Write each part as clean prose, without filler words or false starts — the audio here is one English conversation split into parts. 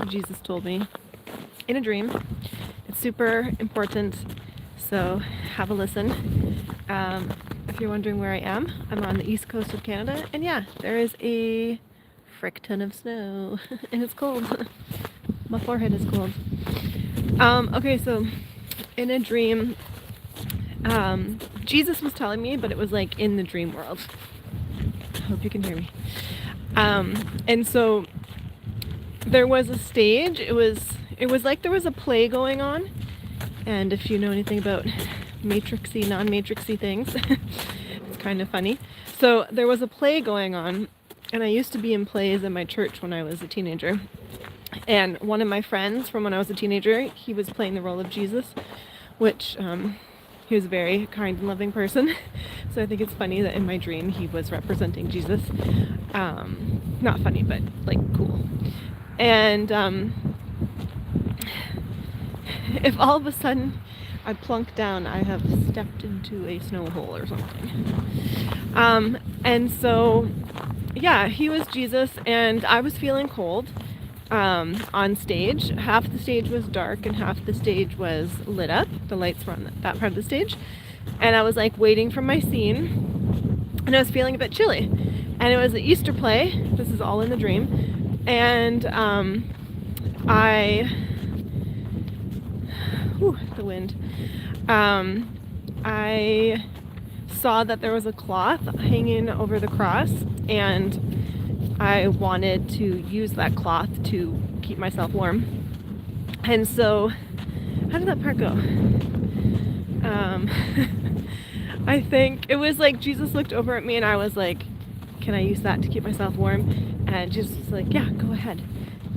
Jesus told me in a dream. It's super important, so have a listen. If you're wondering where I am, I'm on the east coast of Canada, and yeah, there is a frick ton of snow, and it's cold. My forehead is cold. Okay, so in a dream, Jesus was telling me, but it was like in the dream world. I hope you can hear me. And so there was a stage. It was like there was a play going on. And if you know anything about matrixy, non-matrixy things, it's kind of funny. So there was a play going on, and I used to be in plays in my church when I was a teenager. And one of my friends from when I was a teenager, he was playing the role of Jesus, which he was a very kind and loving person. So I think it's funny that in my dream he was representing Jesus. Not funny, but like cool. And if all of a sudden I plunk down, I have stepped into a snow hole or something. And so, yeah, he was Jesus, and I was feeling cold on stage. Half the stage was dark and half the stage was lit up. The lights were on that part of the stage. And I was like waiting for my scene, and I was feeling a bit chilly. And it was an Easter play. This is all in the dream. And the wind. I saw that there was a cloth hanging over the cross, and I wanted to use that cloth to keep myself warm. And so, how did that part go? I think it was like Jesus looked over at me and I was like, can I use that to keep myself warm? And Jesus was like, yeah, go ahead.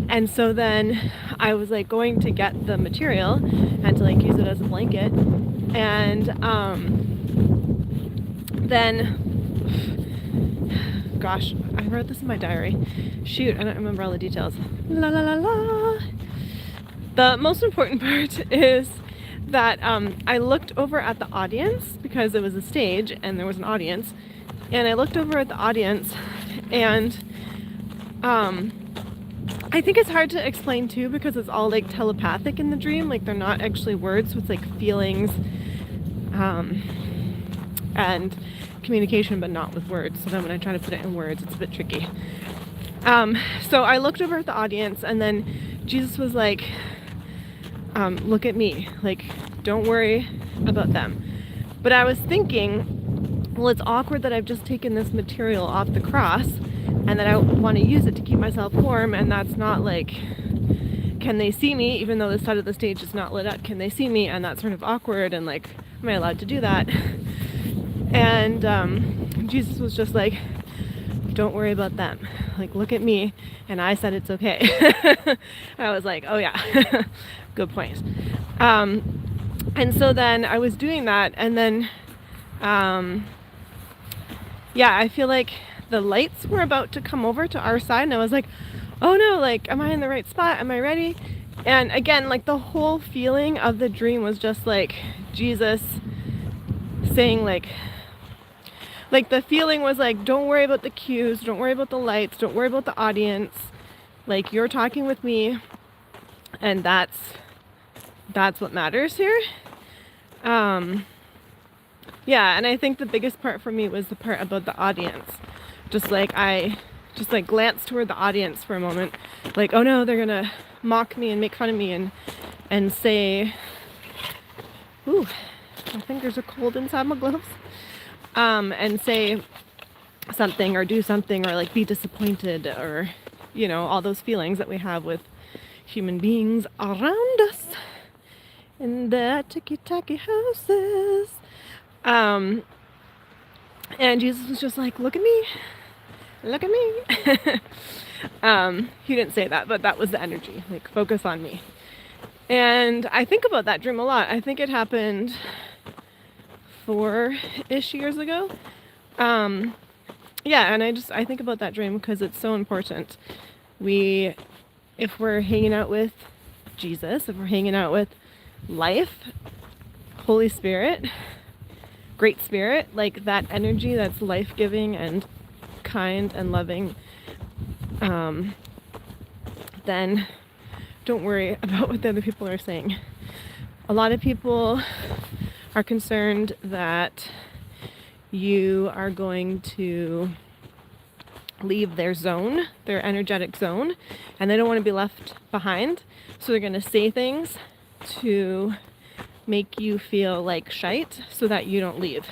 And so then I was like going to get the material and to like use it as a blanket. And then, gosh, I wrote this in my diary. Shoot, I don't remember all the details. La la la la. The most important part is that I looked over at the audience because it was a stage and there was an audience. And I looked over at the audience, and I think it's hard to explain too because it's all like telepathic in the dream. Like they're not actually words, so it's like feelings and communication, but not with words. So then when I try to put it in words, it's a bit tricky. So I looked over at the audience, and then Jesus was like, look at me, like, don't worry about them. But I was thinking, well, it's awkward that I've just taken this material off the cross and that I want to use it to keep myself warm, and that's not like, can they see me, even though the side of the stage is not lit up, can they see me? And that's sort of awkward, and like, am I allowed to do that? And Jesus was just like, don't worry about them, like, look at me, and I said it's okay. I was like, oh yeah, good point. And so then I was doing that, and then yeah, I feel like the lights were about to come over to our side, and I was like, oh no, like, am I in the right spot? Am I ready? And again, like, the whole feeling of the dream was just like Jesus saying, like the feeling was like, don't worry about the cues, don't worry about the lights, don't worry about the audience, like, you're talking with me, and that's what matters here. Yeah, and I think the biggest part for me was the part about the audience. I glanced toward the audience for a moment, like, oh no, they're gonna mock me and make fun of me and say, ooh, my fingers are cold inside my gloves, and say something or do something or like be disappointed, or, you know, all those feelings that we have with human beings around us in their ticky-tacky houses. And Jesus was just like, look at me, look at me. He didn't say that, but that was the energy, like, focus on me. And I think about that dream a lot. I think it happened 4-ish years ago. Yeah, and I think about that dream because it's so important. If we're hanging out with Jesus, if we're hanging out with life, Holy Spirit, Great Spirit, like that energy that's life-giving and kind and loving, then don't worry about what the other people are saying. A lot of people are concerned that you are going to leave their zone, their energetic zone, and they don't want to be left behind. So they're going to say things to make you feel like shite so that you don't leave.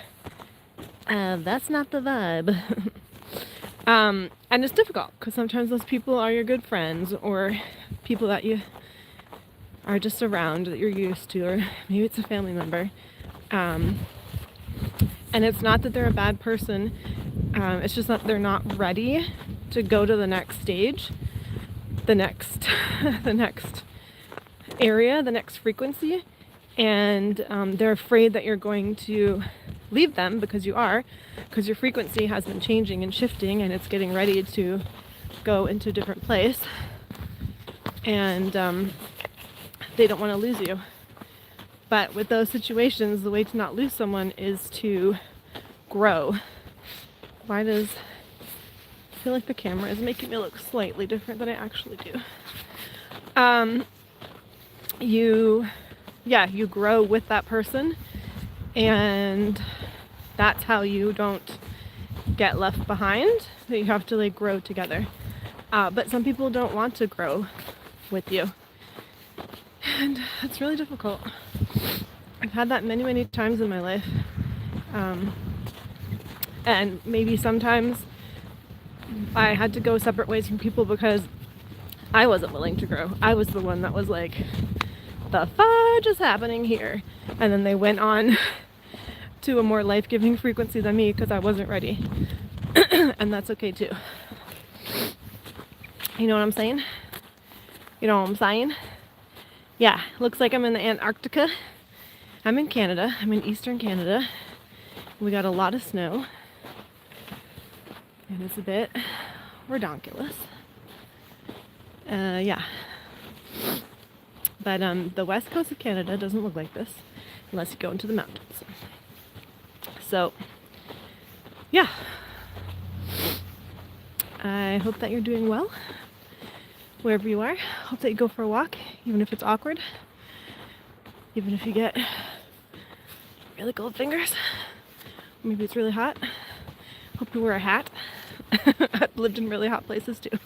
That's not the vibe. And it's difficult because sometimes those people are your good friends or people that you are just around that you're used to, or maybe it's a family member. And it's not that they're a bad person. It's just that they're not ready to go to the next stage, the next area, the next frequency. And they're afraid that you're going to leave them because your frequency has been changing and shifting and it's getting ready to go into a different place. And they don't want to lose you. But with those situations, the way to not lose someone is to grow. Why does I feel like the camera is making me look slightly different than I actually do? You grow with that person, and that's how you don't get left behind. That you have to like grow together. But some people don't want to grow with you, and it's really difficult. I've had that many, many times in my life. And maybe sometimes I had to go separate ways from people because I wasn't willing to grow. I was the one that was like, the fudge is happening here. And then they went on to a more life-giving frequency than me because I wasn't ready. And that's okay too. You know what I'm saying? You know what I'm saying? Yeah, looks like I'm in the Antarctica. I'm in Canada. I'm in eastern Canada. We got a lot of snow. And it's a bit redonkulous. Yeah. But the west coast of Canada doesn't look like this unless you go into the mountains. So, yeah. I hope that you're doing well wherever you are. Hope that you go for a walk, even if it's awkward. Even if you get really cold fingers. Maybe it's really hot. Hope you wear a hat. I've lived in really hot places too.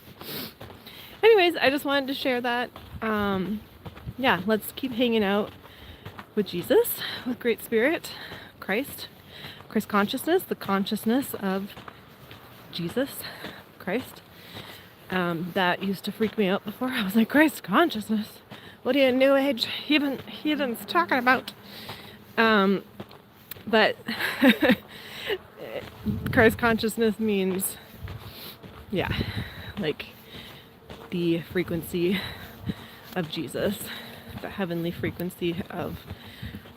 Anyways, I just wanted to share that. Yeah, let's keep hanging out with Jesus, with Great Spirit, Christ consciousness, the consciousness of Jesus Christ. That used to freak me out before. I was like, Christ consciousness? What are you New Age heathens talking about? But Christ consciousness means, yeah, like the frequency of Jesus, the heavenly frequency of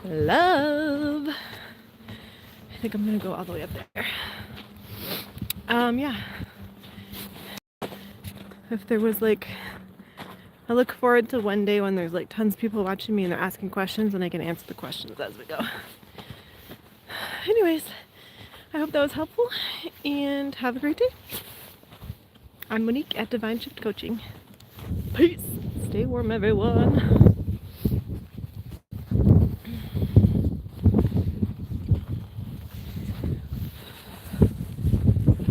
love. I think I'm gonna go all the way up there. Yeah. If there was like, I look forward to one day when there's like tons of people watching me and they're asking questions and I can answer the questions as we go. Anyways, I hope that was helpful and have a great day. I'm Monique at Divine Shift Coaching. Peace. Stay warm, everyone.